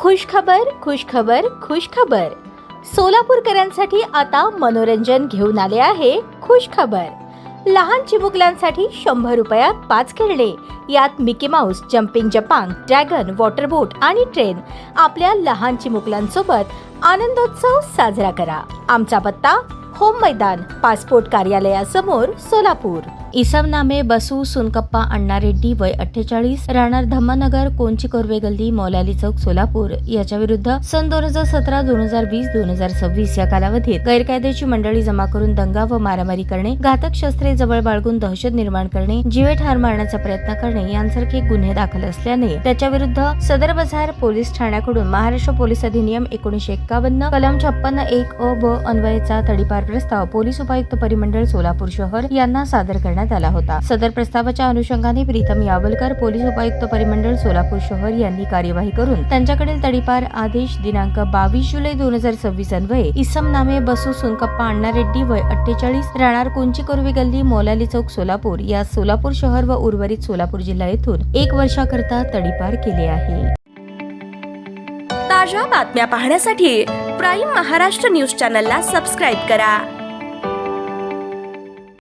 खुशखबर खुशखबर खुशखबर. सोलापूरकरांसाठी आता मनोरंजन घेऊन आले आहे खुशखबर. लहान चिमुकल्यांसाठी 100 रुपयात 5 खेळणे. यात मिकी माऊस, जम्पिंग जपांग, ड्रॅगन, वॉटर बोट आणि ट्रेन. आपल्या लहान चिमुकल्यांसोबत आनंदोत्सव साजरा करा. आमचा पत्ता होम मैदान, पासपोर्ट कार्यालयासमोर, सोलापूर. इसम नामे बसू सुनकप्पा अण्णा रेड्डी, वय 48, राहणार धम्मनगर, कोंची कोरवे गल्ली, मौलाली चौक, सोलापूर. याच्या विरुद्ध सन 2017, 2020, 2026 या कालावधीत गैरकायदेची मंडळी जमा करून दंगा व मारामारी करणे, घातक शस्त्रे जवळ बाळगून दहशत निर्माण करणे, जीवे ठार मारण्याचा प्रयत्न करणे यांसारखे गुन्हे दाखल असल्याने त्याच्या विरुद्ध सदर बाजार पोलीस ठाण्याकडून महाराष्ट्र पोलीस अधिनियम 1951 कलम 56(1) अ व अन्वयेचा तडीपार प्रस्ताव पोलीस उपायुक्त परिमंडळ सोलापूर शहर यांना सादर करण्यात आला होता. सदर प्रस्तावाच्या अनुषंगाने प्रीतम यावलकर, पोलीस उपायुक्त परिमंडळ सोलापूर शहर यांनी कार्यवाही करून त्यांच्याकडील तडीपार आदेश दिनांक 22 जुलै 2026 अन्वये इसम नामे बसू सुनकप्पा अण्णा रेड्डी, वय 48, राहणार कोंची कोरवी गल्ली, मौलाली चौक, सोलापूर या सोलापूर शहर व उर्वरित सोलापूर जिल्हा येथून 1 वर्षाकरता तडीपार केले आहे. ताज्या बातम्या पाहण्यासाठी प्राईम महाराष्ट्र न्यूज चॅनलला सबस्क्राईब करा.